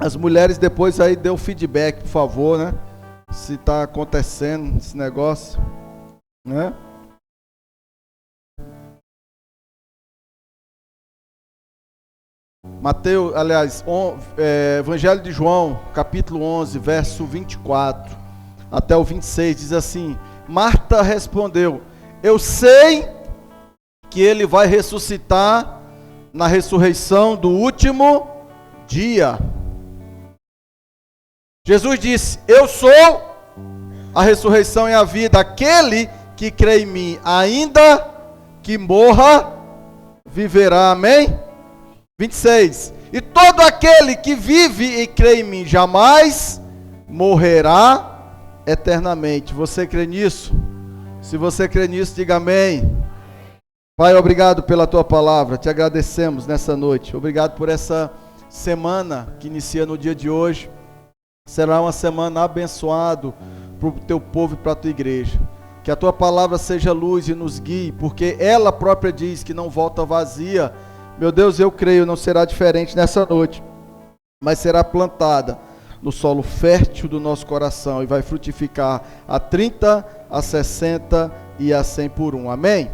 As mulheres depois aí dê o feedback, por favor, né? Se está acontecendo esse negócio, né? Mateus, aliás, Evangelho de João, capítulo 11, verso 24 até o 26, diz assim: Marta respondeu: eu sei que ele vai ressuscitar na ressurreição do último dia. Jesus disse: eu sou a ressurreição e a vida. Aquele que crê em mim, ainda que morra, viverá. Amém? 26. E todo aquele que vive e crê em mim jamais morrerá eternamente. Você crê nisso? Se você crê nisso, diga amém. Pai, obrigado pela tua palavra. Te agradecemos nessa noite. Obrigado por essa semana que inicia no dia de hoje. Será uma semana abençoada para o teu povo e para a tua igreja. Que a tua palavra seja luz e nos guie, porque ela própria diz que não volta vazia. Meu Deus, eu creio, não será diferente nessa noite, mas será plantada no solo fértil do nosso coração e vai frutificar a 30, a 60 e a 100 por um. Amém?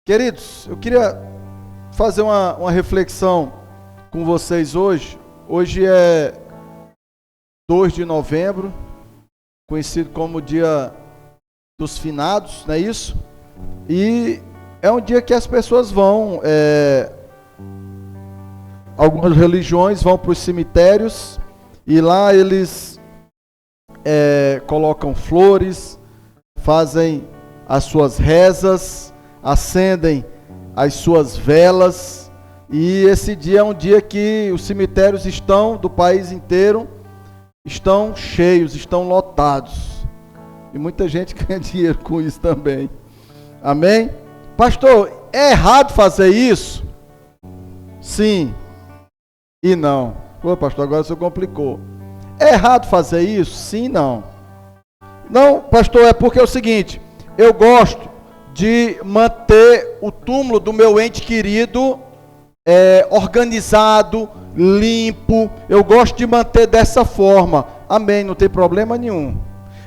Queridos, eu queria fazer uma reflexão com vocês hoje. Hoje é 2 de novembro, conhecido como Dia dos Finados, não é isso? E é um dia que as pessoas vão... algumas religiões vão para os cemitérios e lá eles colocam flores, fazem as suas rezas, acendem as suas velas, e esse dia é um dia que os cemitérios do país inteiro estão cheios, estão lotados, e muita gente ganha dinheiro com isso também. Amém? Pastor, é errado fazer isso? Sim e não. Pô, pastor, agora você complicou. É errado fazer isso? Sim e não. Não, pastor, é porque é o seguinte: eu gosto de manter o túmulo do meu ente querido organizado, limpo. Eu gosto de manter dessa forma. Amém, não tem problema nenhum.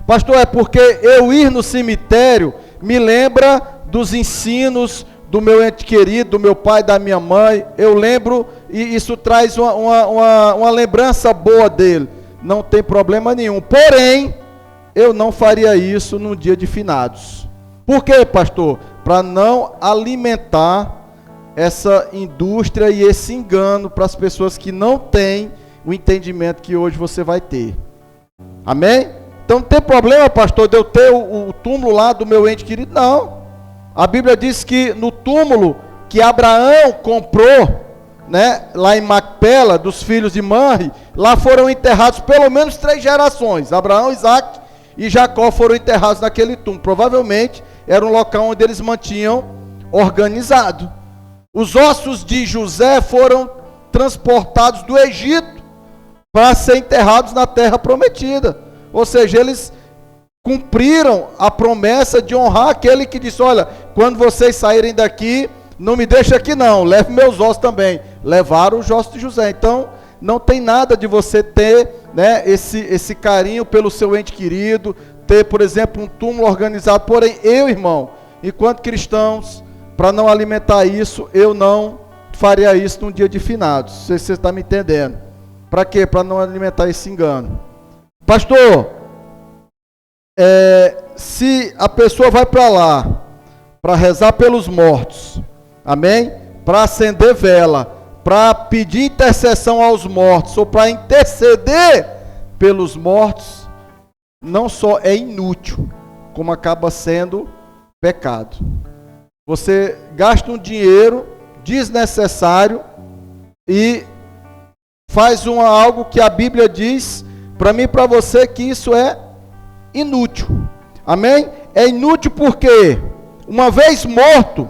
Pastor, é porque eu ir no cemitério me lembra dos ensinos do meu ente querido, do meu pai, da minha mãe. Eu lembro, e isso traz uma lembrança boa dele. Não tem problema nenhum. Porém, eu não faria isso no dia de finados. Por quê, pastor? Para não alimentar essa indústria e esse engano para as pessoas que não têm o entendimento que hoje você vai ter. Amém? Então não tem problema, pastor, de eu ter o túmulo lá do meu ente querido? Não. A Bíblia diz que no túmulo que Abraão comprou, né, lá em Macpela, dos filhos de Manre, lá foram enterrados pelo menos 3 gerações. Abraão, Isaac e Jacó foram enterrados naquele túmulo. Provavelmente era um local onde eles mantinham organizado. Os ossos de José foram transportados do Egito para ser enterrados na terra prometida. Ou seja, eles cumpriram a promessa de honrar aquele que disse: olha, quando vocês saírem daqui, não me deixa aqui não, leve meus ossos também. Levaram os ossos de José. Então, não tem nada de você ter, né, esse carinho pelo seu ente querido, ter, por exemplo, um túmulo organizado. Porém, eu, irmão, enquanto cristãos, para não alimentar isso, eu não faria isso num dia de finados. Não sei se você está me entendendo. Para quê? Para não alimentar esse engano. Pastor, se a pessoa vai para lá para rezar pelos mortos, amém? Para acender vela, para pedir intercessão aos mortos, ou para interceder pelos mortos, não só é inútil, como acaba sendo pecado. Você gasta um dinheiro desnecessário e faz algo que a Bíblia diz para mim e para você que isso é inútil. Amém? É inútil porque uma vez morto,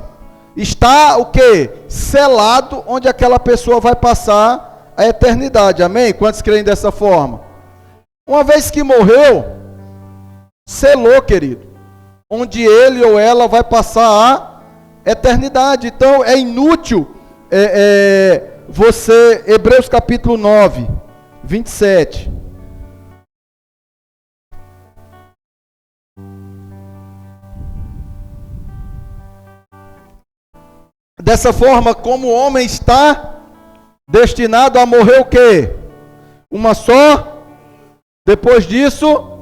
está o quê? Selado, onde aquela pessoa vai passar a eternidade. Amém? Quantos creem dessa forma? Uma vez que morreu, selou, querido, onde ele ou ela vai passar a eternidade. Então é inútil você, Hebreus capítulo 9, 27. Dessa forma, como o homem está destinado a morrer o quê? Uma só. Depois disso,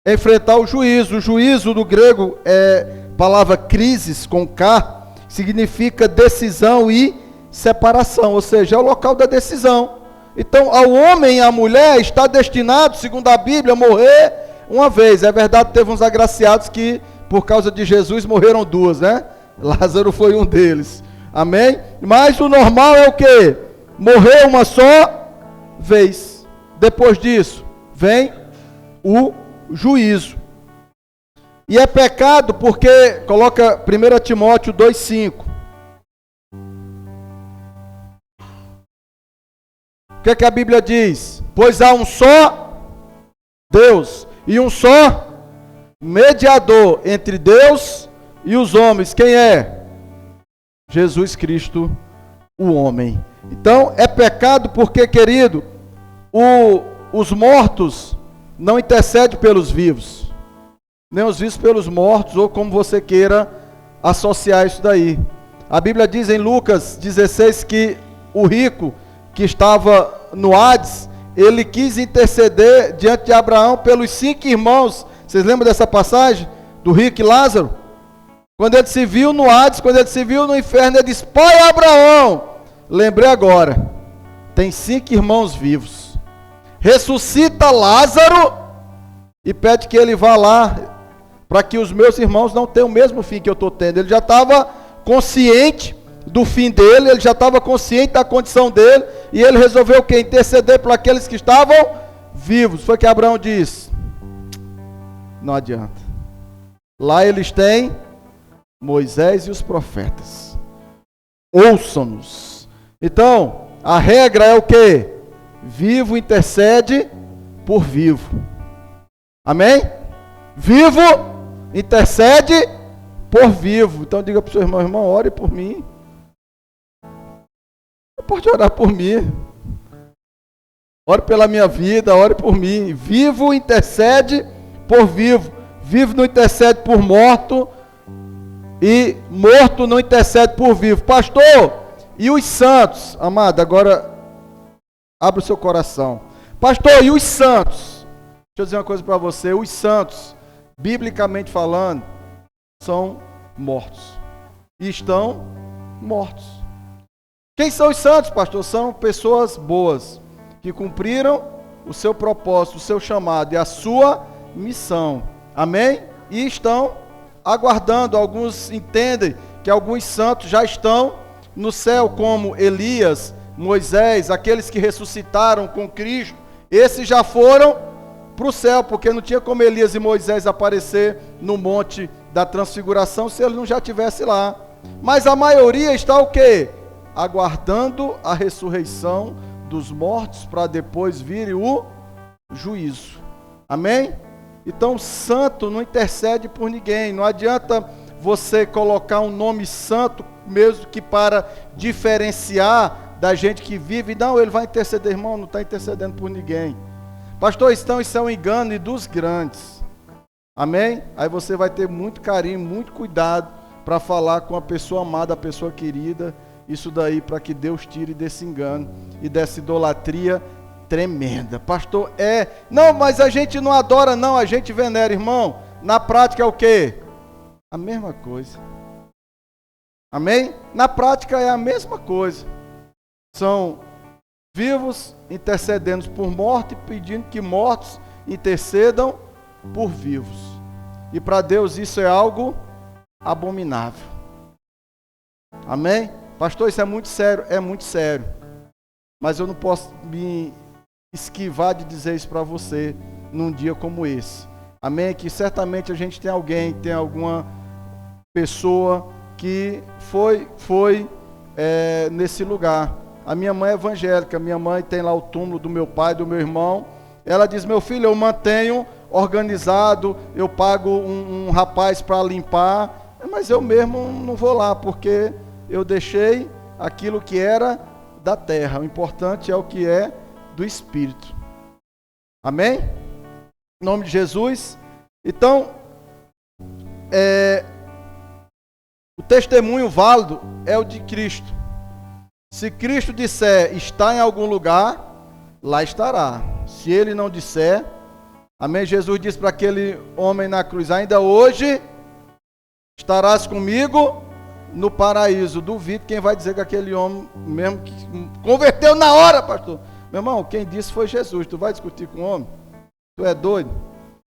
enfrentar o juízo. O juízo do grego é palavra crisis com K, significa decisão e separação, ou seja, é o local da decisão. Então, ao homem e à mulher está destinado, segundo a Bíblia, a morrer uma vez. É verdade, teve uns agraciados que, por causa de Jesus, morreram duas, né? Lázaro foi um deles. Amém? Mas o normal é o quê? Morrer uma só vez. Depois disso, vem o juízo. E é pecado porque, coloca 1 Timóteo 2,5. O que é que a Bíblia diz? Pois há um só Deus e um só mediador entre Deus e os homens. Quem é? Jesus Cristo, o homem. Então, é pecado porque, querido, os mortos não intercedem pelos vivos, nem os vivos pelos mortos, ou como você queira associar isso daí. A Bíblia diz em Lucas 16 que o rico que estava no Hades, ele quis interceder diante de Abraão pelos 5 irmãos. Vocês lembram dessa passagem? Do rico e Lázaro? Quando ele se viu no Hades, quando ele se viu no inferno, ele disse: Pai Abraão, lembrei agora, tem 5 irmãos vivos. Ressuscita Lázaro e pede que ele vá lá, para que os meus irmãos não tenham o mesmo fim que eu estou tendo. Ele já estava consciente do fim dele, ele já estava consciente da condição dele, e ele resolveu o quê? Interceder por aqueles que estavam vivos. Foi que Abraão disse: não adianta. Lá eles têm Moisés e os profetas. Ouçam-nos. Então, a regra é o quê? Vivo intercede por vivo. Amém? Vivo intercede por vivo. Então diga para o seu irmão: irmão, ore por mim. Pode orar por mim. Ore pela minha vida, ore por mim. Vivo intercede por vivo. Vivo não intercede por morto. E morto não intercede por vivo. Pastor, e os santos? Amado, agora abra o seu coração. Pastor, e os santos? Deixa eu dizer uma coisa para você. Os santos, biblicamente falando, são mortos. E estão mortos. Quem são os santos, pastor? São pessoas boas, que cumpriram o seu propósito, o seu chamado e a sua missão. Amém? E estão aguardando. Alguns entendem que alguns santos já estão no céu, como Elias, Moisés, aqueles que ressuscitaram com Cristo. Esses já foram para o céu, porque não tinha como Elias e Moisés aparecer no monte da transfiguração se ele não já estivesse lá. Mas a maioria está o quê? Aguardando a ressurreição dos mortos para depois vir o juízo. Amém? Então, santo não intercede por ninguém. Não adianta você colocar um nome santo, mesmo que para diferenciar da gente que vive. Não, ele vai interceder, irmão, não está intercedendo por ninguém. Pastor, então isso é um engano e dos grandes. Amém? Aí você vai ter muito carinho, muito cuidado para falar com a pessoa amada, a pessoa querida. Isso daí para que Deus tire desse engano e dessa idolatria tremenda. Pastor, não, mas a gente não adora não, a gente venera, irmão. Na prática é o quê? A mesma coisa. Amém? Na prática é a mesma coisa. São vivos intercedendo por mortos e pedindo que mortos intercedam por vivos. E para Deus isso é algo abominável. Amém? Pastor, isso é muito sério. É muito sério. Mas eu não posso me esquivar de dizer isso para você num dia como esse. Amém? Que certamente a gente tem alguém, tem alguma pessoa que foi nesse lugar. A minha mãe é evangélica. Minha mãe tem lá o túmulo do meu pai, do meu irmão. Ela diz: meu filho, eu mantenho organizado, eu pago um rapaz para limpar, mas eu mesmo não vou lá, porque eu deixei aquilo que era da terra. O importante é o que é do Espírito. Amém? Em nome de Jesus. Então, o testemunho válido é o de Cristo. Se Cristo disser está em algum lugar, lá estará. Se ele não disser, amém? Jesus disse para aquele homem na cruz: ainda hoje estarás comigo no paraíso. Duvido quem vai dizer que aquele homem mesmo que converteu na hora, pastor. Meu irmão, quem disse foi Jesus. Tu vai discutir com o homem? Tu é doido?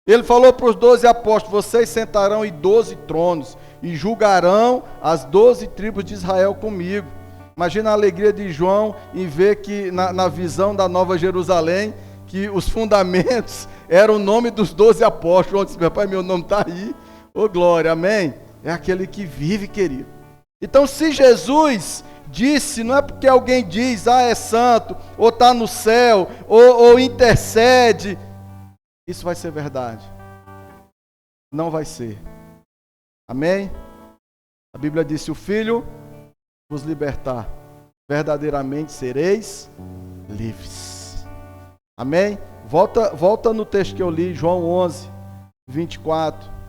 Ele falou para os 12 apóstolos: vocês sentarão em 12 tronos e julgarão as 12 tribos de Israel comigo. Imagina a alegria de João em ver que na visão da Nova Jerusalém, que os fundamentos eram o nome dos 12 apóstolos. João disse: meu pai, meu nome está aí. Ô glória, amém? É aquele que vive, querido. Então, se Jesus disse, não é porque alguém diz, é santo, ou está no céu, ou intercede, isso vai ser verdade. Não vai ser. Amém? A Bíblia diz: se o Filho vos libertar, verdadeiramente sereis livres. Amém? Volta no texto que eu li, João 11, 24.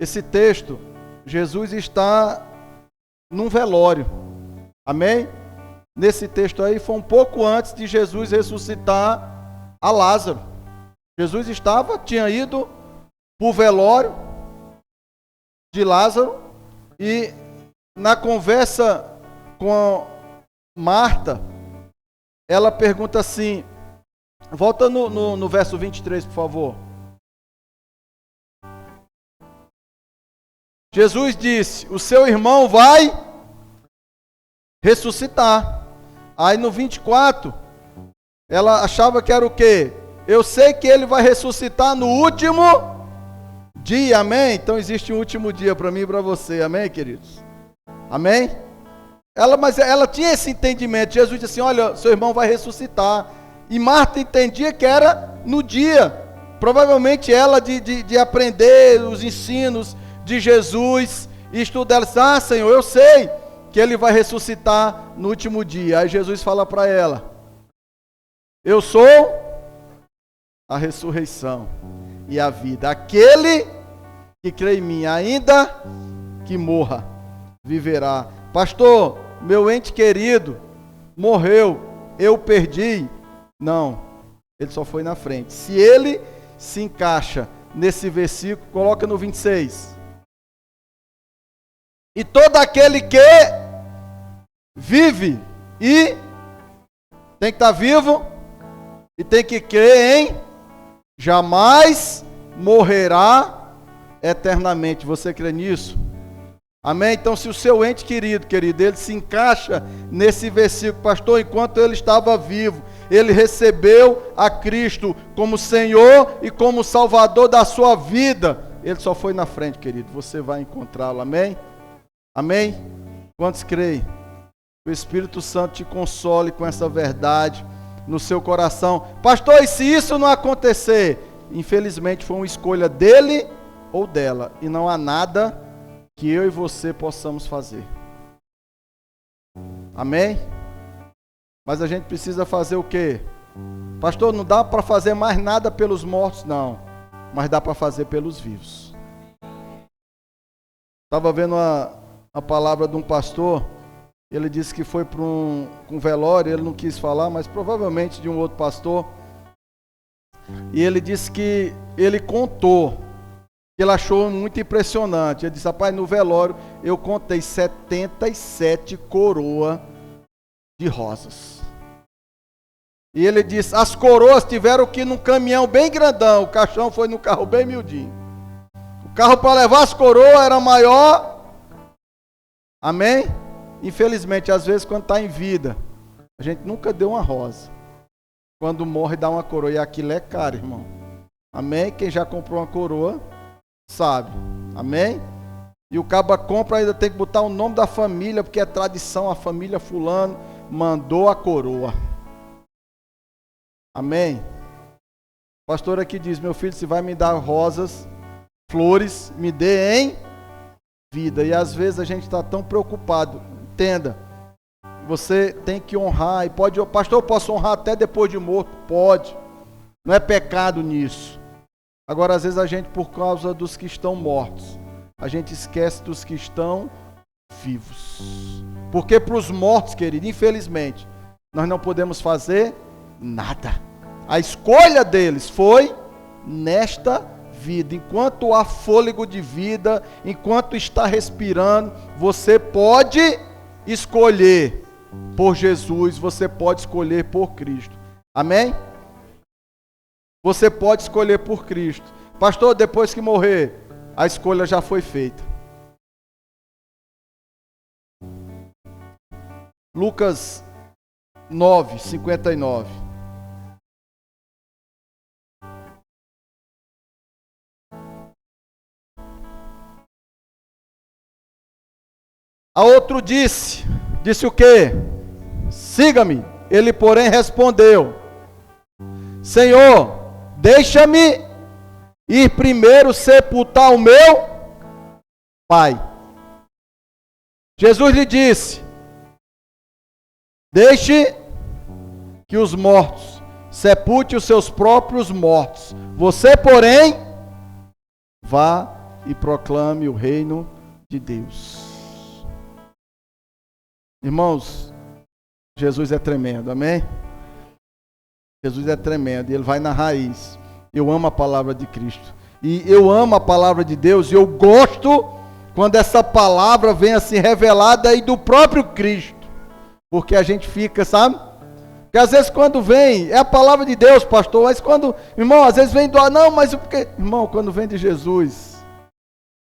Esse texto, Jesus está num velório. Amém? Nesse texto aí, foi um pouco antes de Jesus ressuscitar a Lázaro. Jesus tinha ido para o velório de Lázaro, e na conversa com Marta, ela pergunta assim, volta no verso 23, por favor. Jesus disse: o seu irmão vai ressuscitar. Aí no 24, ela achava que era o quê? Eu sei que ele vai ressuscitar no último dia, amém? Então existe um último dia para mim e para você, amém, queridos? Amém? Mas ela tinha esse entendimento. Jesus disse assim: olha, seu irmão vai ressuscitar. E Marta entendia que era no dia. Provavelmente ela de aprender os ensinos de Jesus, e estudar, ela disse: Senhor, eu sei que ele vai ressuscitar no último dia. Aí Jesus fala para ela: eu sou a ressurreição e a vida. Aquele que crê em mim, ainda que morra, viverá. Pastor, meu ente querido morreu, eu perdi. Não, ele só foi na frente. Se ele se encaixa nesse versículo, coloca no 26. E todo aquele que vive e tem que estar vivo e tem que crer em jamais morrerá eternamente. Você crê nisso? Amém? Então, se o seu ente querido, ele se encaixa nesse versículo, pastor, enquanto ele estava vivo, ele recebeu a Cristo como Senhor e como Salvador da sua vida, ele só foi na frente, querido. Você vai encontrá-lo, amém? Amém? Quantos creem? O Espírito Santo te console com essa verdade no seu coração. Pastor, e se isso não acontecer? Infelizmente foi uma escolha dele ou dela, e não há nada que eu e você possamos fazer. Amém? Mas a gente precisa fazer o quê? Pastor, não dá para fazer mais nada pelos mortos, não, mas dá para fazer pelos vivos. Estava vendo a palavra de um pastor. Ele disse que foi para um velório, ele não quis falar, mas provavelmente de um outro pastor. E ele disse que ele contou, que ele achou muito impressionante. Ele disse: rapaz, no velório eu contei 77 coroas de rosas. E ele disse: as coroas tiveram que ir num caminhão bem grandão, o caixão foi no carro bem miudinho. O carro para levar as coroas era maior. Amém? Infelizmente, às vezes, quando está em vida, a gente nunca deu uma rosa. Quando morre, dá uma coroa. E aquilo é caro, irmão. Amém? Quem já comprou uma coroa, sabe. Amém? E o caba compra, ainda tem que botar o nome da família, porque é tradição, a família fulano mandou a coroa. Amém? O pastor aqui diz: meu filho, se vai me dar rosas, flores, me dê em vida. E às vezes a gente está tão preocupado. Entenda, você tem que honrar. E pode, pastor, eu posso honrar até depois de morto? Pode. Não é pecado nisso. Agora, às vezes a gente, por causa dos que estão mortos, a gente esquece dos que estão vivos. Porque para os mortos, querido, infelizmente, nós não podemos fazer nada. A escolha deles foi nesta vida. Enquanto há fôlego de vida, enquanto está respirando, você pode escolher por Jesus, você pode escolher por Cristo. Amém? Você pode escolher por Cristo. Pastor, depois que morrer, a escolha já foi feita. Lucas 9, 59. A outro disse o quê? Siga-me. Ele, porém, respondeu: Senhor, deixa-me ir primeiro sepultar o meu pai. Jesus lhe disse: deixe que os mortos sepulte os seus próprios mortos. Você, porém, vá e proclame o reino de Deus. Irmãos, Jesus é tremendo, amém? Jesus é tremendo e Ele vai na raiz. Eu amo a palavra de Cristo. E eu amo a palavra de Deus e eu gosto quando essa palavra vem assim revelada aí do próprio Cristo. Porque a gente fica, sabe? Porque às vezes quando vem, é a palavra de Deus, pastor, mas quando, irmão, às vezes vem do, não, mas porque, irmão, quando vem de Jesus,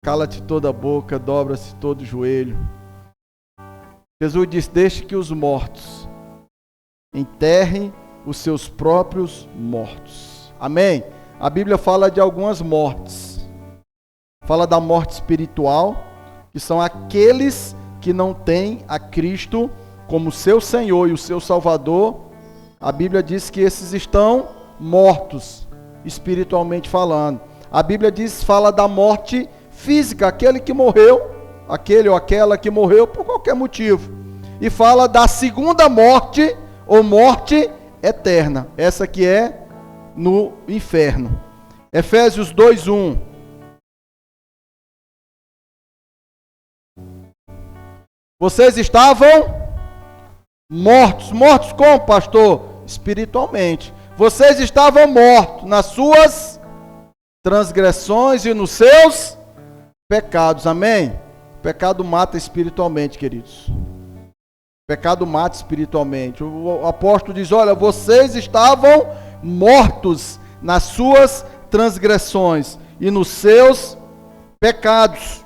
cala-te toda a boca, dobra-se todo o joelho. Jesus disse: deixe que os mortos enterrem os seus próprios mortos. Amém? A Bíblia fala de algumas mortes. Fala da morte espiritual, que são aqueles que não têm a Cristo como seu Senhor e o seu Salvador. A Bíblia diz que esses estão mortos, espiritualmente falando. A Bíblia fala da morte física, aquele que morreu, aquele ou aquela que morreu por qualquer motivo. E fala da segunda morte, ou morte eterna. Essa que é no inferno. Efésios 2:1. Vocês estavam mortos. Mortos como, pastor? Espiritualmente. Vocês estavam mortos nas suas transgressões e nos seus pecados. Amém? O pecado mata espiritualmente, queridos. O pecado mata espiritualmente. O apóstolo diz: olha, vocês estavam mortos nas suas transgressões e nos seus pecados.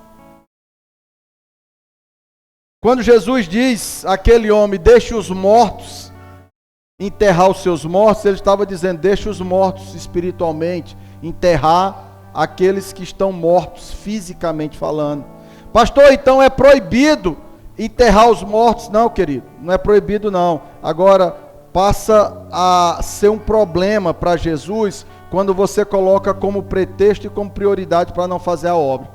Quando Jesus diz àquele homem: deixe os mortos enterrar os seus mortos, ele estava dizendo: deixe os mortos espiritualmente enterrar aqueles que estão mortos fisicamente falando. Pastor, então é proibido enterrar os mortos? Não, querido, não é proibido não. Agora passa a ser um problema para Jesus quando você coloca como pretexto e como prioridade para não fazer a obra.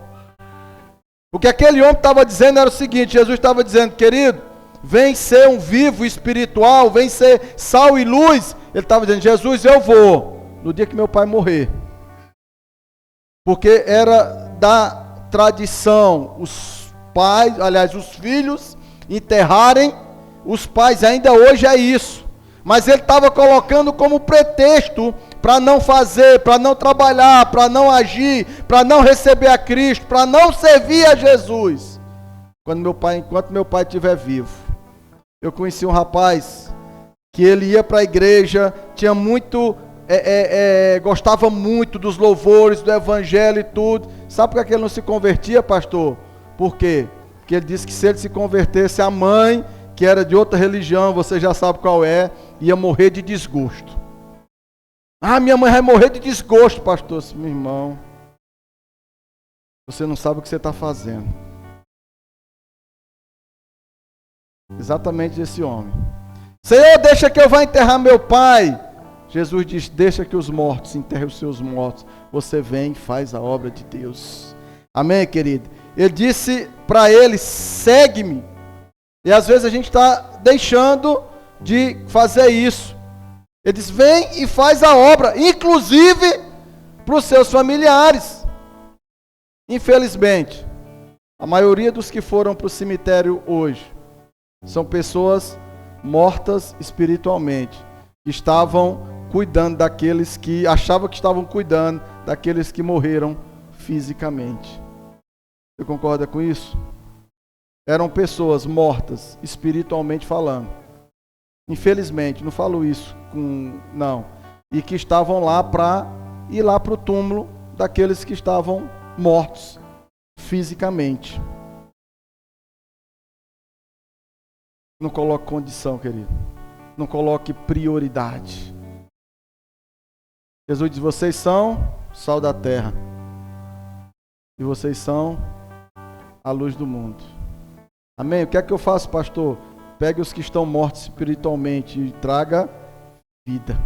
O que aquele homem estava dizendo era o seguinte: Jesus estava dizendo: querido, vem ser um vivo espiritual, vem ser sal e luz. Ele estava dizendo: Jesus, eu vou no dia que meu pai morrer. Porque era da tradição os pais, aliás, os filhos enterrarem os pais. Ainda hoje é isso. Mas ele estava colocando como pretexto para não fazer, para não trabalhar, para não agir, para não receber a Cristo, para não servir a Jesus. Enquanto meu pai estiver vivo. Eu conheci um rapaz que ele ia para a igreja, tinha muito, gostava muito dos louvores, do evangelho e tudo. Sabe por que ele não se convertia, pastor? Por quê? Porque ele disse que se ele se convertesse, a mãe, que era de outra religião, você já sabe qual é, ia morrer de desgosto. Ah, minha mãe vai morrer de desgosto, pastor. Meu irmão, você não sabe o que você está fazendo. Exatamente esse homem. Senhor, deixa que eu vá enterrar meu pai. Jesus diz: deixa que os mortos enterrem os seus mortos. Você vem e faz a obra de Deus. Amém, querido? Ele disse para ele: segue-me. E às vezes a gente está deixando de fazer isso. Ele diz: vem e faz a obra, inclusive para os seus familiares. Infelizmente, a maioria dos que foram para o cemitério hoje são pessoas mortas espiritualmente, que estavam cuidando daqueles que achavam que estavam cuidando daqueles que morreram fisicamente. Você concorda com isso? Eram pessoas mortas espiritualmente falando. Infelizmente, não falo isso não. E que estavam lá para ir lá para o túmulo daqueles que estavam mortos fisicamente. Não coloque condição, querido. Não coloque prioridade. Jesus diz: vocês são sal da terra. E vocês são a luz do mundo. Amém? O que é que eu faço, pastor? Pegue os que estão mortos espiritualmente e traga vida.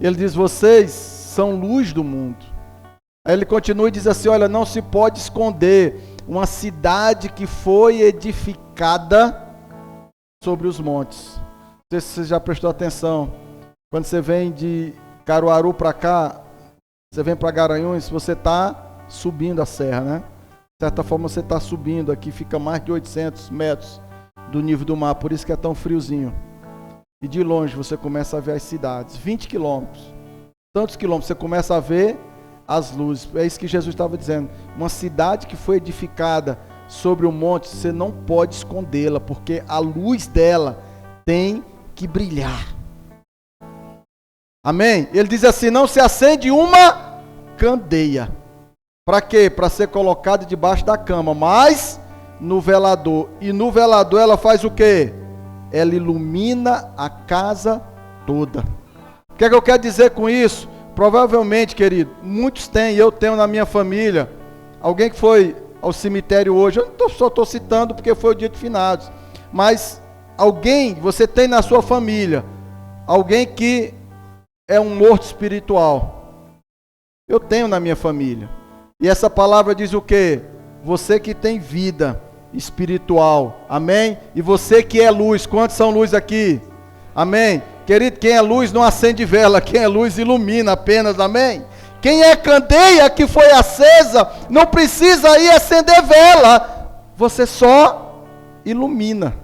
Ele diz: vocês são luz do mundo. Aí ele continua e diz assim: olha, não se pode esconder uma cidade que foi edificada sobre os montes. Não sei se você já prestou atenção. Quando você vem de Caruaru para cá, você vem para Garanhuns, você está subindo a serra, né? De certa forma você está subindo aqui, fica mais de 800 metros do nível do mar, por isso que é tão friozinho. E de longe você começa a ver as cidades, 20 quilômetros, tantos quilômetros, você começa a ver as luzes. É isso que Jesus estava dizendo. Uma cidade que foi edificada sobre um monte, você não pode escondê-la, porque a luz dela tem que brilhar. Amém? Ele diz assim: não se acende uma candeia. Para quê? Para ser colocada debaixo da cama, mas no velador. E no velador ela faz o quê? Ela ilumina a casa toda. O que é que eu quero dizer com isso? Provavelmente, querido, muitos têm, eu tenho na minha família, alguém que foi ao cemitério hoje, eu só estou citando porque foi o dia de finados, mas alguém, você tem na sua família, alguém que é um morto espiritual. Eu tenho na minha família. E essa palavra diz o quê? Você que tem vida espiritual, amém? E você que é luz, quantos são luz aqui? Amém? Querido, quem é luz não acende vela, quem é luz ilumina apenas, amém? Quem é candeia que foi acesa, não precisa ir acender vela, você só ilumina.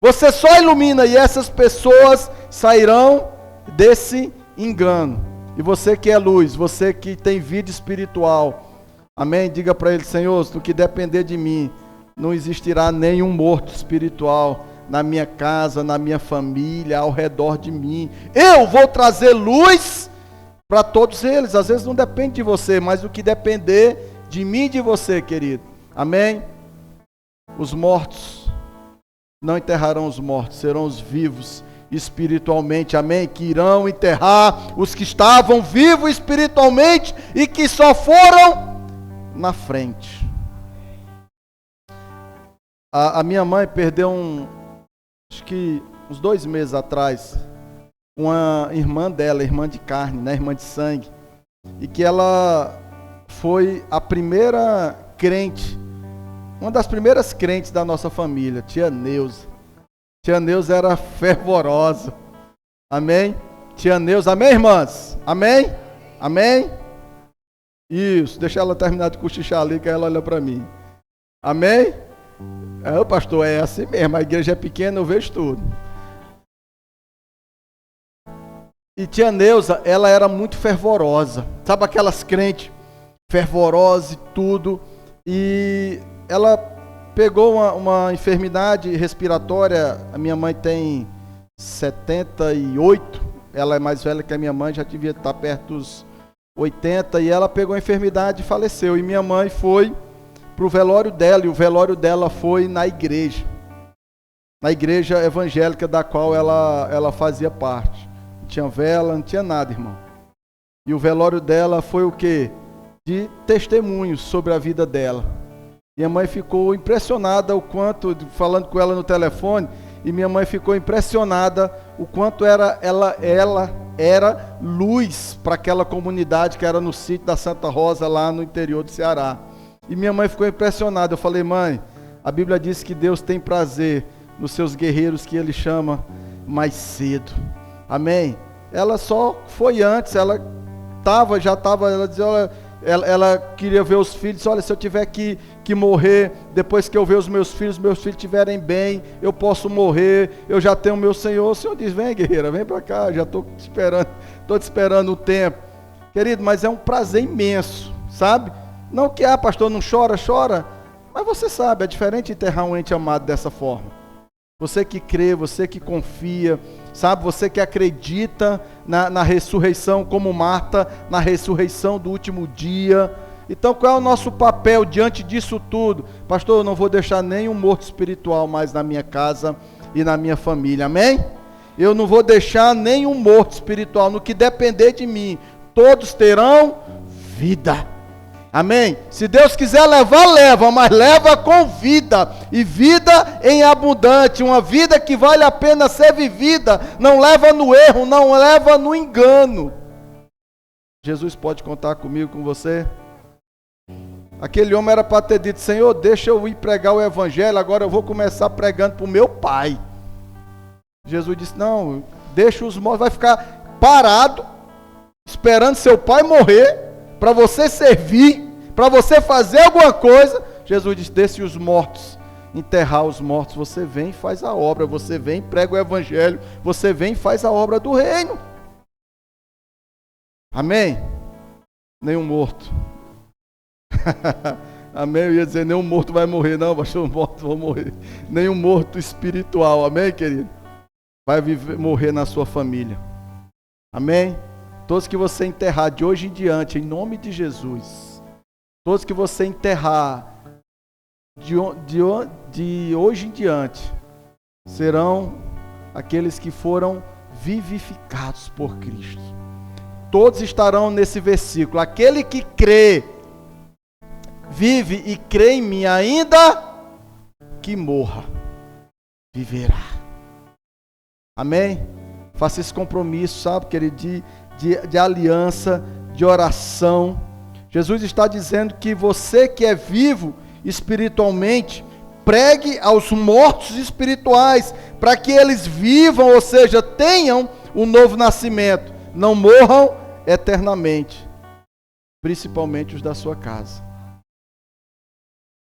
Você só ilumina e essas pessoas sairão desse engano. E você que é luz, você que tem vida espiritual, amém? Diga para ele: Senhor, no que depender de mim, não existirá nenhum morto espiritual na minha casa, na minha família, ao redor de mim. Eu vou trazer luz para todos eles. Às vezes não depende de você, mas o que depender de mim e de você, querido. Amém? Os mortos não enterrarão os mortos, serão os vivos espiritualmente, amém? Que irão enterrar os que estavam vivos espiritualmente e que só foram na frente. A minha mãe perdeu acho que uns 2 meses atrás, uma irmã dela, irmã de carne, né, irmã de sangue, e que ela foi a primeira crente, uma das primeiras crentes da nossa família, tia Neuza. Tia Neuza era fervorosa, amém? Tia Neuza, amém, irmãs? Amém? Amém? Isso, deixa ela terminar de cochichar ali, que ela olha para mim. Amém? O pastor, é assim mesmo, a igreja é pequena, eu vejo tudo. E tia Neuza, ela era muito fervorosa, sabe aquelas crentes fervorosas e tudo, e ela pegou uma enfermidade respiratória. A minha mãe tem 78, ela é mais velha que a minha mãe, já devia estar perto dos 80, e ela pegou a enfermidade e faleceu, e minha mãe foi para o velório dela, e o velório dela foi na igreja evangélica da qual ela fazia parte. Não tinha vela, não tinha nada, irmão. E o velório dela foi o quê? De testemunhos sobre a vida dela. Minha mãe ficou impressionada o quanto, falando com ela no telefone, e minha mãe ficou impressionada o quanto ela era luz para aquela comunidade que era no sítio da Santa Rosa, lá no interior do Ceará. E minha mãe ficou impressionada. Eu falei: mãe, a Bíblia diz que Deus tem prazer nos seus guerreiros que Ele chama mais cedo. Amém? Ela só foi antes, ela dizia, olha, ela queria ver os filhos. Olha, se eu tiver que morrer, depois que eu ver os meus filhos estiverem bem, eu posso morrer, eu já tenho meu Senhor. O Senhor diz: vem, guerreira, vem para cá, já estou te esperando o tempo. Querido, mas é um prazer imenso, sabe? Não que, pastor, não chora, mas você sabe, é diferente enterrar um ente amado dessa forma. Você que crê, você que confia, sabe? Você que acredita na ressurreição, como Marta, na ressurreição do último dia. Então, qual é o nosso papel diante disso tudo? Pastor, eu não vou deixar nenhum morto espiritual mais na minha casa e na minha família, amém? Eu não vou deixar nenhum morto espiritual, no que depender de mim, todos terão vida. Amém? Se Deus quiser levar, leva, mas leva com vida, e vida em abundante, uma vida que vale a pena ser vivida, não leva no erro, não leva no engano. Jesus pode contar comigo, com você? Aquele homem era para ter dito: Senhor, deixa eu ir pregar o evangelho, agora eu vou começar pregando para o meu pai. Jesus disse: não, deixa os mortos, vai ficar parado, esperando seu pai morrer, para você servir, para você fazer alguma coisa. Jesus disse: deixe os mortos enterrar os mortos, você vem e faz a obra, você vem e prega o evangelho, você vem e faz a obra do reino. Amém? Nenhum morto. Amém? Eu ia dizer: nenhum morto vai morrer. Não, pastor, mortos vão morrer. Nenhum morto espiritual, amém, querido? Vai morrer na sua família. Amém? Todos que você enterrar de hoje em diante, em nome de Jesus, todos que você enterrar de hoje em diante, serão aqueles que foram vivificados por Cristo. Todos estarão nesse versículo. Aquele que crê, vive e crê em mim, ainda que morra, viverá. Amém? Faça esse compromisso, sabe, querido, de aliança, de oração. Jesus está dizendo que você que é vivo espiritualmente, pregue aos mortos espirituais, para que eles vivam, ou seja, tenham um novo nascimento, não morram eternamente, principalmente os da sua casa.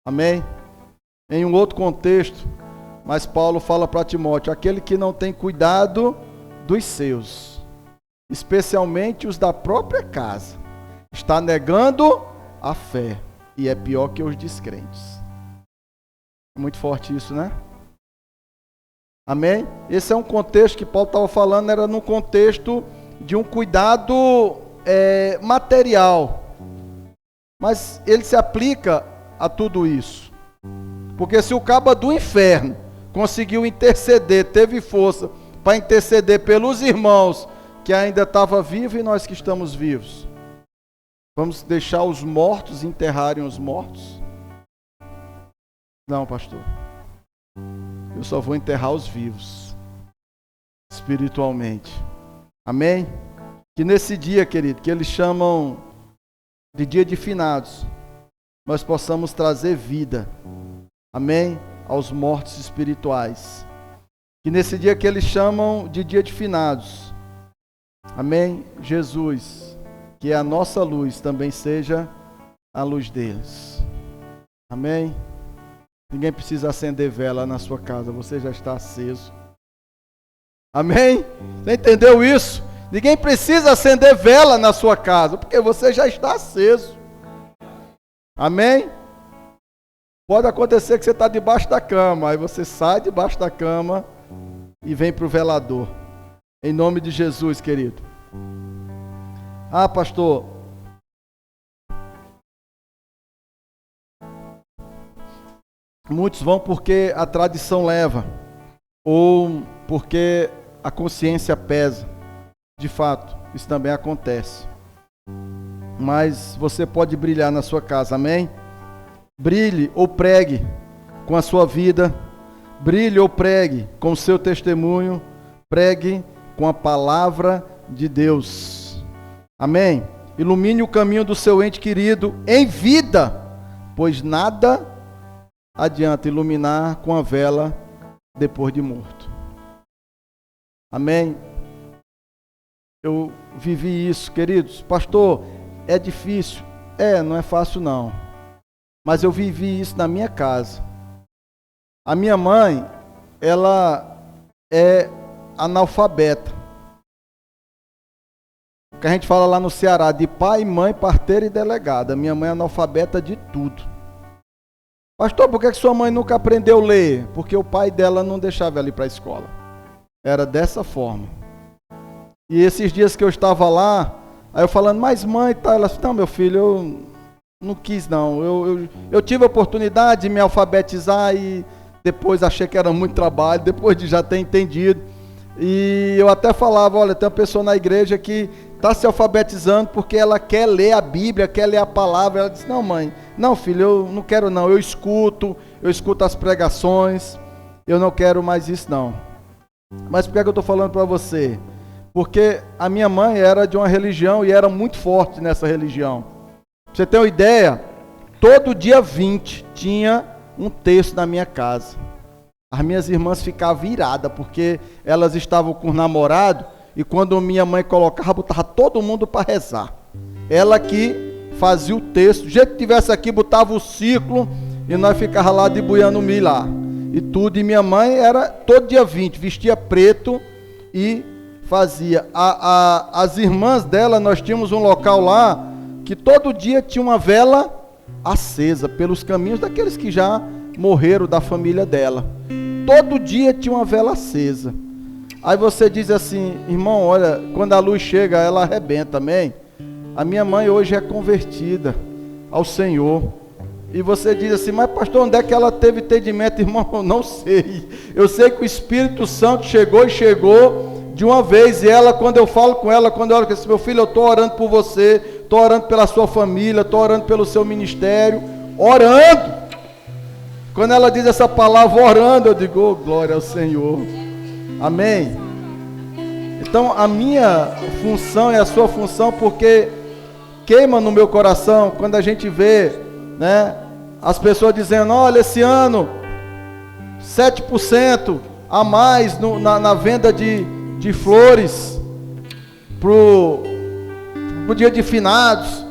Amém? Em um outro contexto, mas Paulo fala para Timóteo: aquele que não tem cuidado dos seus, especialmente os da própria casa, está negando a fé, e é pior que os descrentes. É muito forte isso, né? Amém? Esse é um contexto que Paulo estava falando, era no contexto de um cuidado material, mas ele se aplica a tudo isso, porque se o cabo do inferno conseguiu interceder, teve força para interceder pelos irmãos que ainda estavam vivos e nós que estamos vivos, vamos deixar os mortos enterrarem os mortos? Não, pastor, eu só vou enterrar os vivos espiritualmente. Amém? Que nesse dia, querido, que eles chamam de dia de finados, nós possamos trazer vida, amém, aos mortos espirituais. Que nesse dia que eles chamam de dia de finados, amém, Jesus, que é a nossa luz, também seja a luz deles. Amém? Ninguém precisa acender vela na sua casa, você já está aceso. Amém? Você entendeu isso? Ninguém precisa acender vela na sua casa, porque você já está aceso. Amém? Pode acontecer que você está debaixo da cama, aí você sai debaixo da cama e vem para o velador. Em nome de Jesus, querido. Ah, pastor, muitos vão porque a tradição leva, ou porque a consciência pesa. De fato, isso também acontece. Mas você pode brilhar na sua casa, amém? Brilhe ou pregue com a sua vida, brilhe ou pregue com o seu testemunho, pregue com a palavra de Deus. Amém? Ilumine o caminho do seu ente querido em vida, pois nada adianta iluminar com a vela depois de morto. Amém? Eu vivi isso, queridos. Pastor, é difícil? Não é fácil não. Mas eu vivi isso na minha casa. A minha mãe, ela é analfabeta. O que a gente fala lá no Ceará, de pai, mãe, parteira e delegada. Minha mãe é analfabeta de tudo. Pastor, por que sua mãe nunca aprendeu a ler? Porque o pai dela não deixava ela ir para a escola. Era dessa forma. E esses dias que eu estava lá, aí eu falando, mas mãe, tá? Ela disse, não, meu filho, eu não quis não. Eu tive a oportunidade de me alfabetizar e depois achei que era muito trabalho, depois de já ter entendido. E eu até falava, olha, tem uma pessoa na igreja que está se alfabetizando porque ela quer ler a Bíblia, quer ler a palavra. Ela disse, não mãe, não filho, eu não quero não, eu escuto as pregações, eu não quero mais isso não. Mas por que eu estou falando para você? Porque a minha mãe era de uma religião e era muito forte nessa religião. Pra você ter uma ideia, todo dia 20 tinha um texto na minha casa. As minhas irmãs ficavam iradas, porque elas estavam com o namorado, e quando minha mãe colocava, botava todo mundo para rezar. Ela que fazia o texto, do jeito que tivesse aqui, botava o círculo, e nós ficávamos lá debuiando milho lá. E tudo, e minha mãe era todo dia 20, vestia preto e fazia. As irmãs dela, nós tínhamos um local lá, que todo dia tinha uma vela acesa, pelos caminhos daqueles que já morreram da família dela. Todo dia tinha uma vela acesa. Aí você diz assim, irmão, olha, quando a luz chega, ela arrebenta, amém? A minha mãe hoje é convertida ao Senhor. E você diz assim, mas pastor, onde é que ela teve entendimento? Irmão, eu não sei. Eu sei que o Espírito Santo chegou de uma vez. E ela, quando eu falo com ela, quando eu olho com esse meu filho, eu estou orando por você, estou orando pela sua família, estou orando pelo seu ministério, orando. Quando ela diz essa palavra, orando, eu digo, oh, glória ao Senhor. Amém? Então, a minha função é a sua função, porque queima no meu coração, quando a gente vê, né, as pessoas dizendo, olha, esse ano, 7% a mais na venda de flores, pro dia de finados.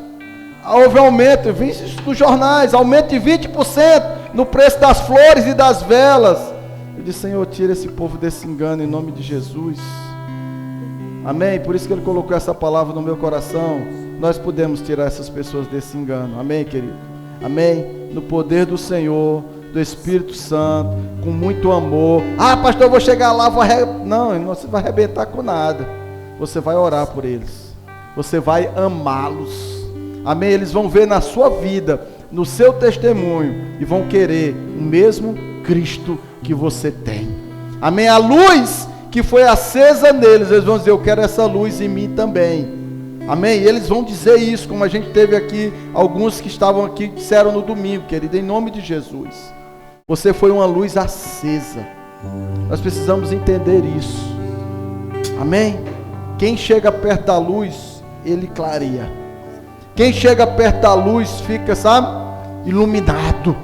Houve aumento, vi isso nos jornais, aumento de 20% no preço das flores e das velas. Eu disse, Senhor, tira esse povo desse engano em nome de Jesus. Amém? Por isso que Ele colocou essa palavra no meu coração. Nós podemos tirar essas pessoas desse engano. Amém, querido? Amém? No poder do Senhor, do Espírito Santo, com muito amor. Ah, pastor, eu vou chegar lá, não, você vai arrebentar com nada. Você vai orar por eles. Você vai amá-los. Amém? Eles vão ver na sua vida, no seu testemunho, e vão querer o mesmo Cristo que você tem. Amém? A luz que foi acesa neles, eles vão dizer, eu quero essa luz em mim também. Amém? E eles vão dizer isso, como a gente teve aqui, alguns que estavam aqui, disseram no domingo, querido, em nome de Jesus. Você foi uma luz acesa. Nós precisamos entender isso. Amém? Quem chega perto da luz, ele clareia. Quem chega perto da luz fica, sabe, iluminado.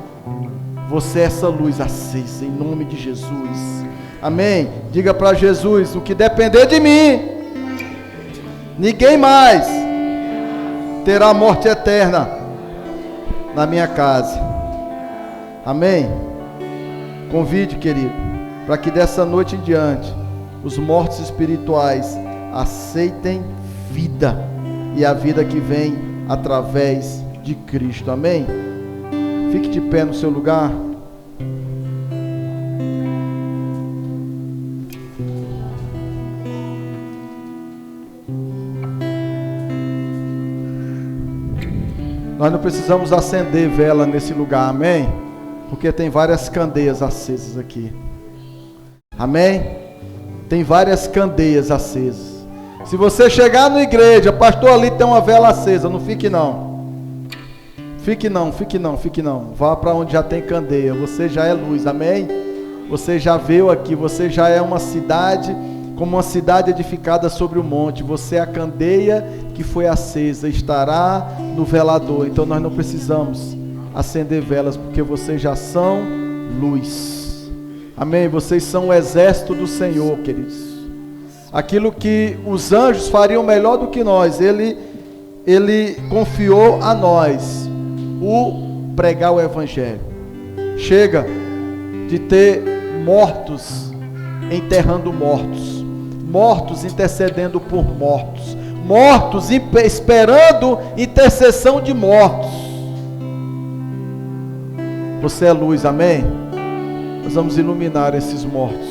Você é essa luz acesa, em nome de Jesus. Amém? Diga para Jesus, o que depender de mim, ninguém mais terá morte eterna na minha casa. Amém? Convide, querido, para que dessa noite em diante, os mortos espirituais aceitem vida, e a vida que vem através de Cristo. Amém? Fique de pé no seu lugar. Nós não precisamos acender vela nesse lugar, amém? Porque tem várias candeias acesas aqui. Amém? Tem várias candeias acesas. Se você chegar na igreja, pastor, ali tem uma vela acesa, não fique não. Fique não, fique não, fique não. Vá para onde já tem candeia, você já é luz, amém? Você já veio aqui, você já é uma cidade, como uma cidade edificada sobre o monte. Você é a candeia que foi acesa, estará no velador. Então nós não precisamos acender velas, porque vocês já são luz. Amém? Vocês são o exército do Senhor, queridos. Aquilo que os anjos fariam melhor do que nós, Ele confiou a nós o pregar o Evangelho. Chega de ter mortos enterrando mortos, mortos intercedendo por mortos, mortos esperando intercessão de mortos. Você é luz, amém? Nós vamos iluminar esses mortos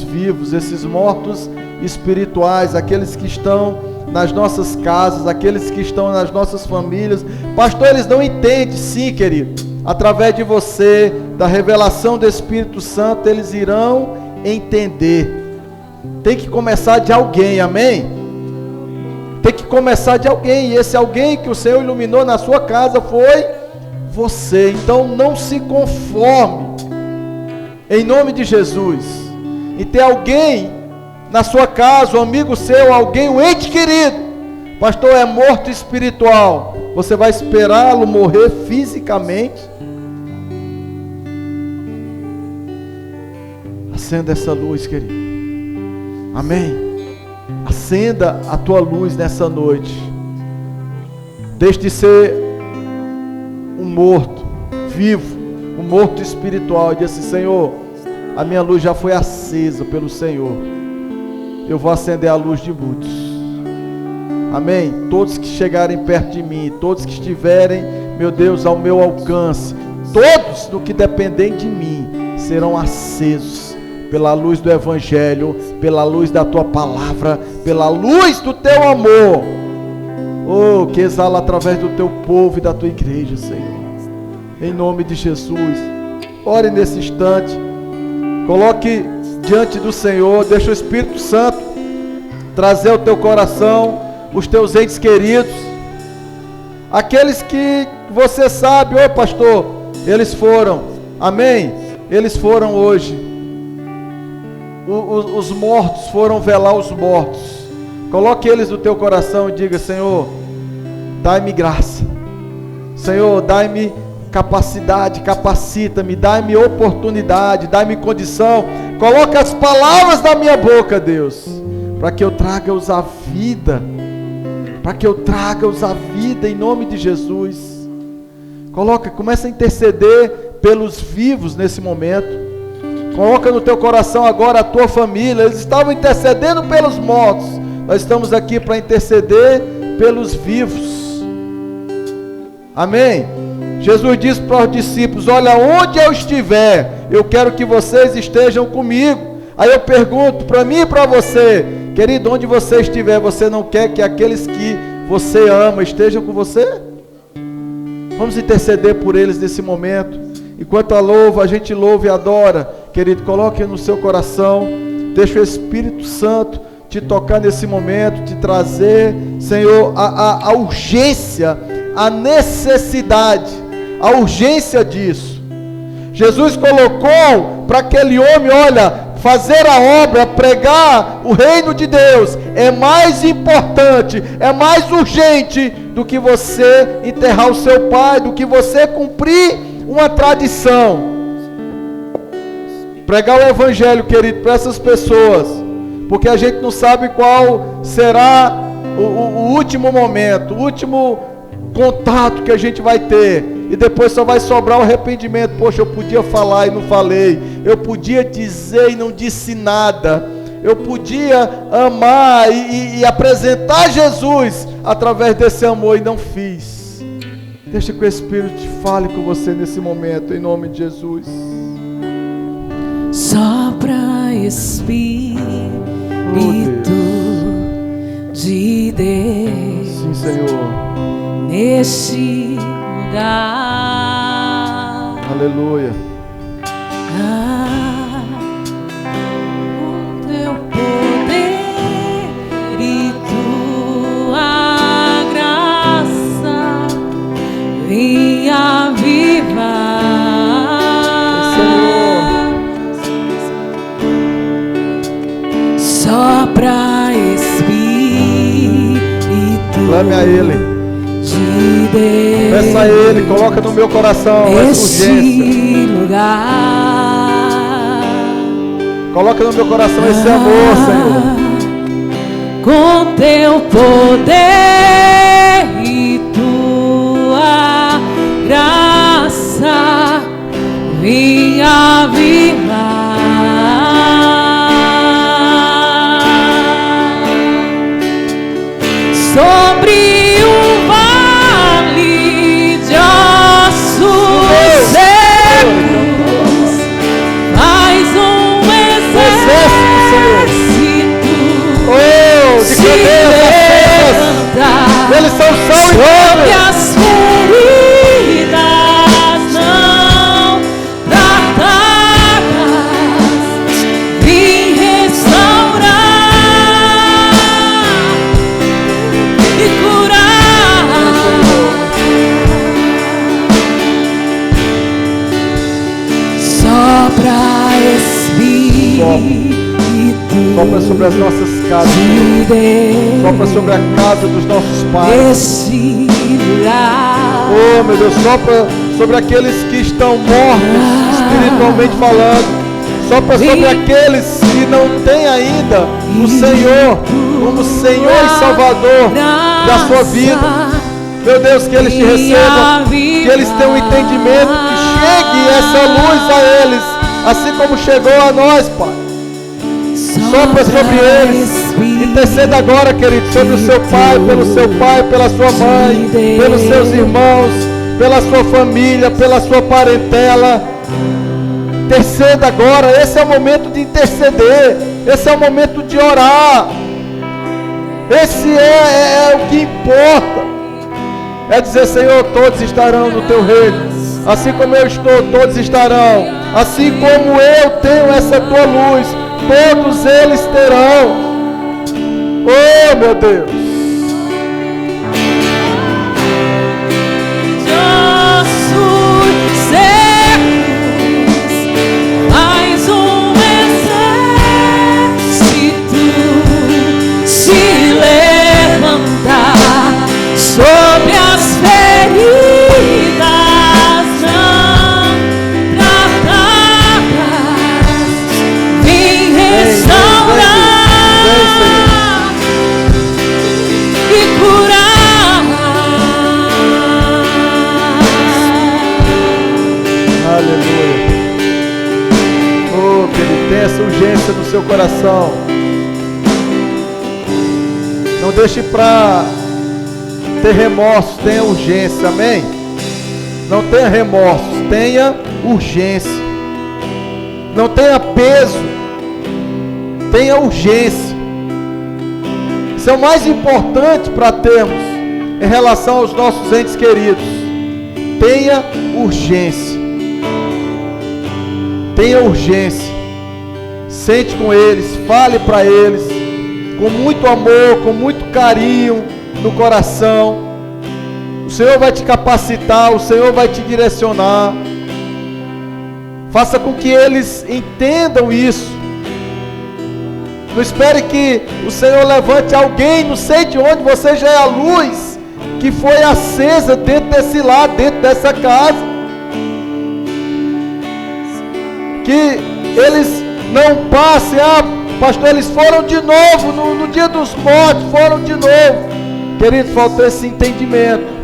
vivos, esses mortos espirituais, aqueles que estão nas nossas casas, aqueles que estão nas nossas famílias. Pastor, eles não entendem, sim, querido. Através de você, da revelação do Espírito Santo, eles irão entender. Tem que começar de alguém, amém? Tem que começar de alguém, e esse alguém que o Senhor iluminou na sua casa foi você. Então não se conforme, em nome de Jesus, e ter alguém na sua casa, um amigo seu, alguém, um ente querido. Pastor, é morto espiritual. Você vai esperá-lo morrer fisicamente? Acenda essa luz, querido. Amém? Acenda a tua luz nessa noite. Deixe de ser um morto vivo, um morto espiritual. E diz assim: Senhor, a minha luz já foi acesa pelo Senhor. Eu vou acender a luz de muitos. Amém? Todos que chegarem perto de mim, todos que estiverem, meu Deus, ao meu alcance, todos do que dependem de mim, serão acesos pela luz do Evangelho, pela luz da tua palavra, pela luz do teu amor. Oh, que exala através do teu povo e da tua igreja, Senhor. Em nome de Jesus. Ore nesse instante. Coloque diante do Senhor. Deixa o Espírito Santo trazer ao teu coração os teus entes queridos. Aqueles que você sabe, ô pastor, eles foram. Amém? Eles foram hoje. Os mortos foram velar os mortos. Coloque eles no teu coração e diga: Senhor, dai-me graça. Senhor, dai-me capacidade, capacita-me, dai-me oportunidade, dai-me condição. Coloque as palavras na minha boca, Deus, para que eu traga-os à vida. Para que eu traga-os à vida em nome de Jesus. Começa a interceder pelos vivos nesse momento. Coloca no teu coração agora a tua família. Eles estavam intercedendo pelos mortos. Nós estamos aqui para interceder pelos vivos. Amém? Jesus disse para os discípulos: olha, onde eu estiver, eu quero que vocês estejam comigo. Aí eu pergunto para mim e para você, querido, onde você estiver, você não quer que aqueles que você ama estejam com você? Vamos interceder por eles nesse momento. Enquanto a gente louva e adora, querido, coloque no seu coração, deixa o Espírito Santo te tocar nesse momento, te trazer, Senhor, a urgência, a necessidade, a urgência disso. Jesus colocou para aquele homem, olha, fazer a obra, pregar o reino de Deus, é mais importante, é mais urgente do que você enterrar o seu pai, do que você cumprir uma tradição. Pregar o Evangelho, querido, para essas pessoas, porque a gente não sabe qual será o último momento, o último contato que a gente vai ter, e depois só vai sobrar o arrependimento. Poxa, eu podia falar e não falei, eu podia dizer e não disse nada, eu podia amar e apresentar Jesus através desse amor e não fiz. Deixa que o Espírito te fale com você nesse momento, em nome de Jesus. Sopra Espírito de Deus. Sim, Senhor. Neste lugar. Aleluia. O teu poder e tua graça vem avivar. Sopra Espírito. Clame a Ele. De Peça a Ele, coloca no meu coração essa urgência. Lugar. Coloca no meu coração esse amor, Senhor. Com teu poder e tua graça, vinha vilar sobre o vale de ossos secos. Faz um exército de cadeias acesas. Eles são sal e sobre as feridas não tratadas, vim restaurar e curar. Sopra Espírito. Sopra sobre as nossas casas, sopra sobre a casa dos nossos pais. Oh, meu Deus, sopra sobre aqueles que estão mortos, espiritualmente falando. Sopra sobre aqueles que não têm ainda o Senhor como Senhor e Salvador da sua vida. Meu Deus, que eles te recebam, que eles tenham um entendimento, que chegue essa luz a eles, assim como chegou a nós, Pai. Sopra sobre eles, interceda agora, querido, sobre o seu pai, pela sua mãe, pelos seus irmãos, pela sua família, pela sua parentela. Interceda agora, esse é o momento de interceder, esse é o momento de orar. Esse é o que importa. É dizer, Senhor, todos estarão no teu reino, assim como eu estou, todos estarão, assim como eu tenho essa tua luz, todos eles terão. Oh, meu Deus. Ossos secos, mais um exército se levantar sobre as feridas não tratadas, vim restaurar e curar. Aleluia. Oh, querido, tenha essa urgência no seu coração. Não deixe para ter remorso, tenha urgência, amém? Não tenha remorso, tenha urgência. Não tenha peso, tenha urgência. Isso é o mais importante para termos em relação aos nossos entes queridos. Tenha urgência. Tenha urgência. Sente com eles, fale para eles, com muito amor, com muito carinho no coração. O Senhor vai te capacitar, o Senhor vai te direcionar. Faça com que eles entendam isso. Não espere que o Senhor levante alguém, não sei de onde, você já é a luz que foi acesa dentro desse lar, dentro dessa casa. Que eles não passem, pastor, eles foram de novo, no dia dos mortos, foram de novo. Querido, faltou esse entendimento.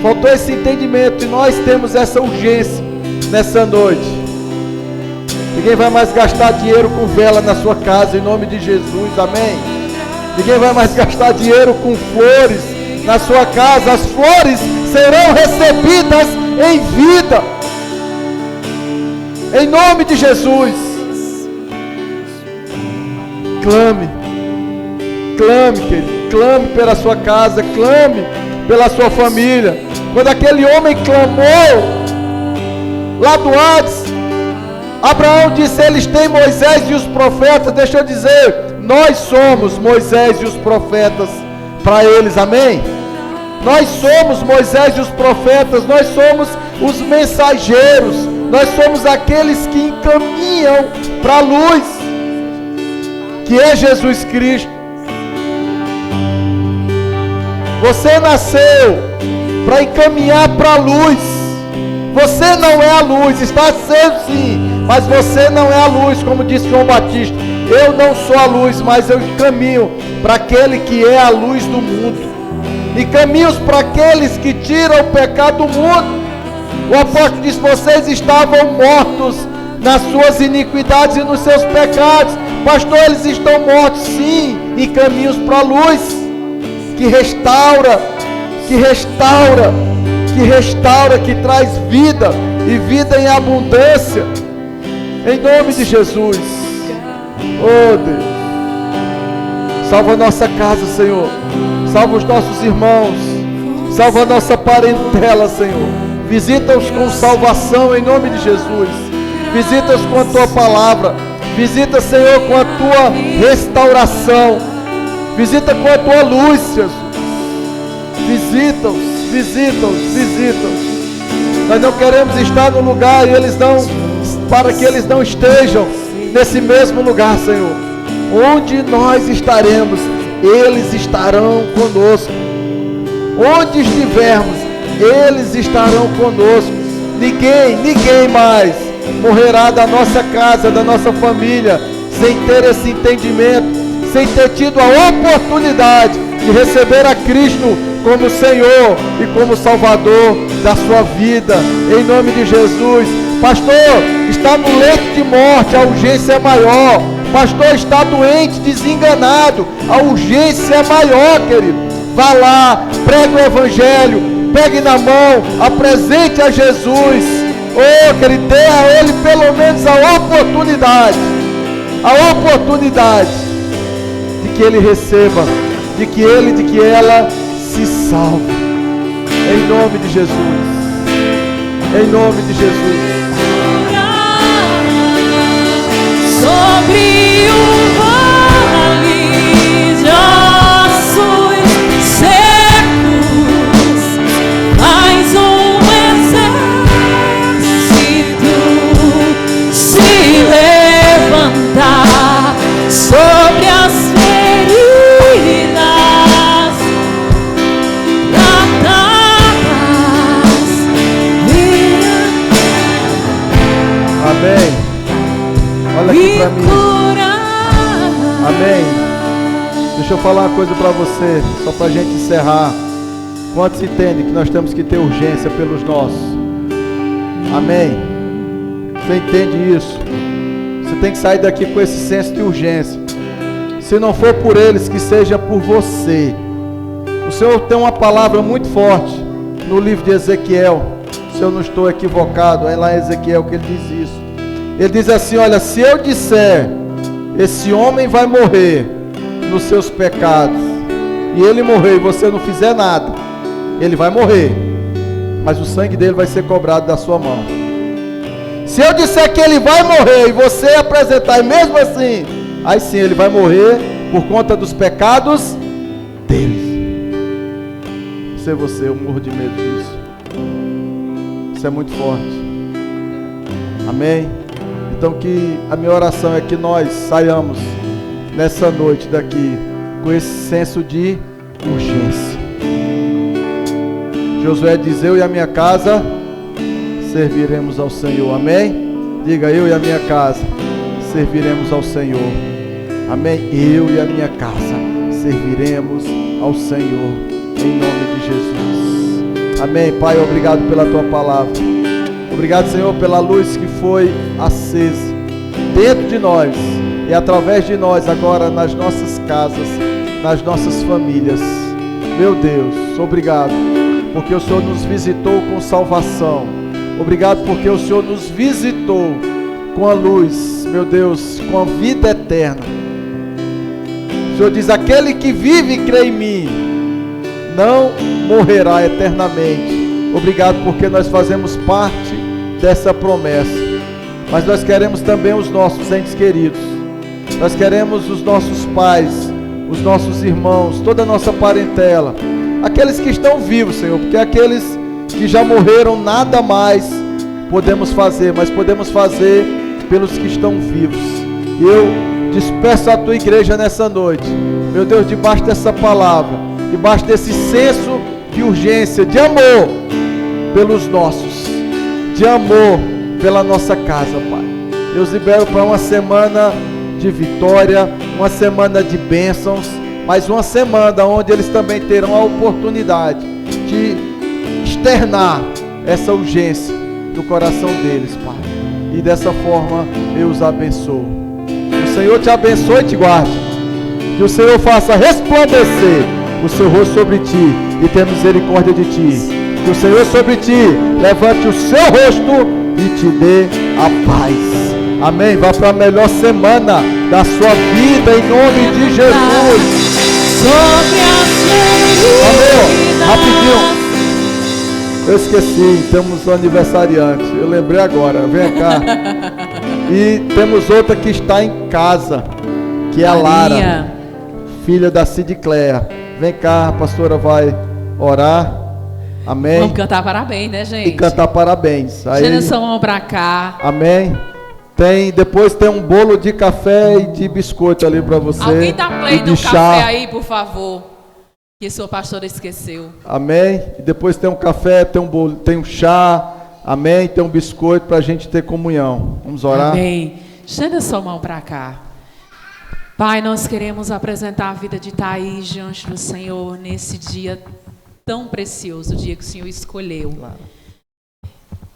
Faltou esse entendimento e nós temos essa urgência nessa noite. Ninguém vai mais gastar dinheiro com vela na sua casa, em nome de Jesus, amém? Ninguém vai mais gastar dinheiro com flores na sua casa. As flores serão recebidas em vida, em nome de Jesus. Clame, clame, querido, clame pela sua casa, clame pela sua família. Quando aquele homem clamou lá do Hades, Abraão disse, eles têm Moisés e os profetas. Deixa eu dizer, nós somos Moisés e os profetas para eles, amém? Nós somos Moisés e os profetas, nós somos os mensageiros, nós somos aqueles que encaminham para a luz, que é Jesus Cristo. Você nasceu para encaminhar para a luz. Você não é a luz, está sendo sim, mas você não é a luz, como disse João Batista. Eu não sou a luz, mas eu caminho para aquele que é a luz do mundo. E caminhos para aqueles que tiram o pecado do mundo. O apóstolo diz: vocês estavam mortos nas suas iniquidades e nos seus pecados. Pastor, eles estão mortos sim, em caminhos para a luz, que restaura, que traz vida, e vida em abundância, em nome de Jesus. Oh Deus, salva a nossa casa, Senhor, salva os nossos irmãos, salva a nossa parentela, Senhor, visita-os com salvação em nome de Jesus, visita-os com a Tua palavra, visita, Senhor, com a Tua restauração, visita com a Tua luz, Jesus, visita-os. Nós não queremos estar no lugar para que eles não estejam nesse mesmo lugar, Senhor. Onde nós estaremos, eles estarão conosco. Onde estivermos, eles estarão conosco. Ninguém mais morrerá da nossa casa, da nossa família, sem ter esse entendimento, sem ter tido a oportunidade de receber a Cristo como Senhor e como Salvador da sua vida, em nome de Jesus. Pastor, está no leito de morte, a urgência é maior. Pastor, está doente, desenganado, a urgência é maior, querido. Vá lá, pregue o Evangelho, pegue na mão, apresente a Jesus. Oh, querido, dê a Ele pelo menos a oportunidade de que Ele receba, de que ela se salve, em nome de Jesus, em nome de Jesus. Sobre o vale de ossos secos, mais exército se levantar sobre as feridas. Amém. Olha aqui para mim. Amém. Deixa eu falar uma coisa para você, só para a gente encerrar. Quantos entendem que nós temos que ter urgência pelos nossos? Amém. Você entende isso? Você tem que sair daqui com esse senso de urgência. Se não for por eles, que seja por você. O Senhor tem uma palavra muito forte no livro de Ezequiel. Se eu não estou equivocado, é lá em Ezequiel que ele diz isso. Ele diz assim: olha, se eu disser, esse homem vai morrer nos seus pecados, e ele morrer e você não fizer nada, ele vai morrer, mas o sangue dele vai ser cobrado da sua mão. Se eu disser que ele vai morrer e você apresentar, e mesmo assim, aí sim ele vai morrer por conta dos pecados dele. Você, eu morro de medo disso. Isso é muito forte. Amém? Então que a minha oração é que nós saiamos nessa noite daqui com esse senso de urgência. Josué diz: eu e a minha casa serviremos ao Senhor. Amém? Diga: eu e a minha casa serviremos ao Senhor. Amém? Eu e a minha casa serviremos ao Senhor, em nome de Jesus. Amém. Pai, obrigado pela tua palavra. Obrigado, Senhor, pela luz que foi acesa dentro de nós e através de nós agora nas nossas casas, nas nossas famílias. Meu Deus, obrigado porque o Senhor nos visitou com salvação. Obrigado porque o Senhor nos visitou com a luz, meu Deus, com a vida eterna. O Senhor diz: aquele que vive e crê em mim não morrerá eternamente. Obrigado porque nós fazemos parte dessa promessa. Mas nós queremos também os nossos entes queridos. Nós queremos os nossos pais, os nossos irmãos, toda a nossa parentela, aqueles que estão vivos, Senhor, porque aqueles que já morreram nada mais podemos fazer, mas podemos fazer pelos que estão vivos. Eu despeço a tua igreja nessa noite, meu Deus, debaixo dessa palavra, debaixo desse senso de urgência, de amor pelos nossos, de amor pela nossa casa, Pai. Eu os libero para uma semana de vitória, uma semana de bênçãos, mas uma semana onde eles também terão a oportunidade de externar essa urgência no coração deles, Pai. E dessa forma eu os abençoo. Que o Senhor te abençoe e te guarde. Que o Senhor faça resplandecer o seu rosto sobre ti e tenha misericórdia de ti. Que o Senhor sobre ti levante o seu rosto e te dê a paz. Amém. Vá para a melhor semana da sua vida em nome de Jesus. Sobre a Amor, rapidinho. Eu esqueci, temos aniversariante. Eu lembrei agora. Vem cá. E temos outra que está em casa, que é a Lara, filha da Cid Cléa. Vem cá, a pastora vai orar. Amém. Vamos cantar parabéns, né, gente? E cantar parabéns. Aí, geração, vamos pra cá. amém. Depois tem um bolo de café e de biscoito ali para você. Alguém dá play e de no chá. café aí, por favor. Que sua pastora esqueceu. Amém. E depois tem um café, tem um bolo, tem um chá. Amém. Tem um biscoito para a gente ter comunhão. Vamos orar. Amém. Estenda sua mão para cá. Pai, nós queremos apresentar a vida de Thaís diante do Senhor nesse dia tão precioso, o dia que o Senhor escolheu. Claro.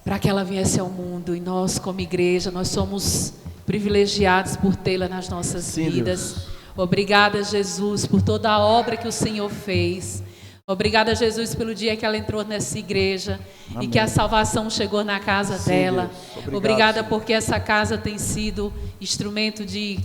Para que ela viesse ao mundo. E nós, como igreja, nós somos privilegiados por tê-la nas nossas Sim, vidas. Deus. Obrigada, Jesus, por toda a obra que o Senhor fez. Obrigada, Jesus, pelo dia que ela entrou nessa igreja. Amém. E que a salvação chegou na casa dela. Obrigada porque essa casa tem sido instrumento de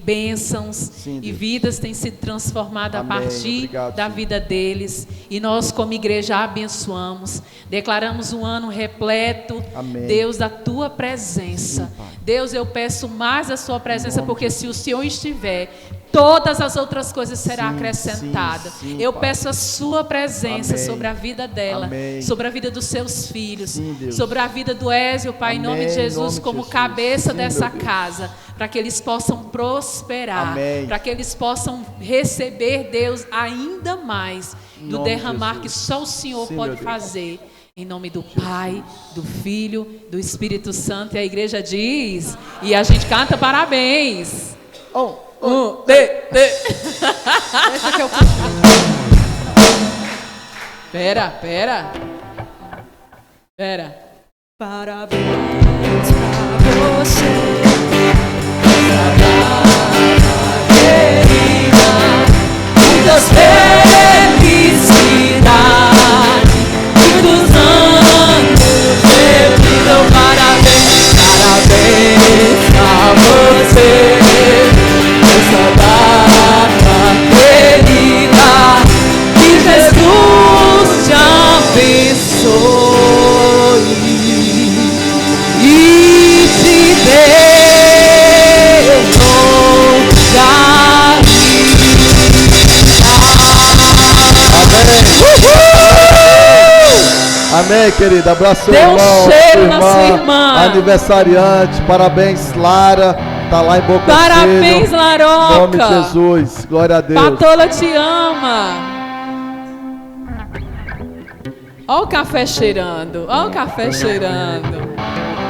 bênçãos. Sim, e vidas têm sido transformadas a partir da vida deles. E nós, como igreja, abençoamos. Declaramos um ano repleto, Deus, da tua presença. Sim, Deus, eu peço mais a sua presença, porque se o Senhor estiver, todas as outras coisas serão acrescentadas. Eu peço a sua presença sobre a vida dela, sobre a vida dos seus filhos, sobre a vida do Ézio, Pai, em nome de Jesus, como cabeça dessa casa, para que eles possam prosperar, para que eles possam receber, Deus, ainda mais do derramar que só o Senhor pode fazer. Em nome do Pai, do Filho, do Espírito Santo. E a igreja diz, e a gente canta parabéns. Deixa que eu Pera. Parabéns pra você, querida. Muitas felicidades, muitos anos de vida. Parabéns pra você. Essa data querida, que Jesus te abençoe e te dê longa vida. Amém, querida. Abraço, dê um irmão, cheiro na sua irmã. Aniversariante. Parabéns, Lara. Tá lá em Boca Parabéns, Cheio. Laroca. Em nome de Jesus. Glória a Deus. Patola te ama. Olha o café cheirando. Olha o café cheirando.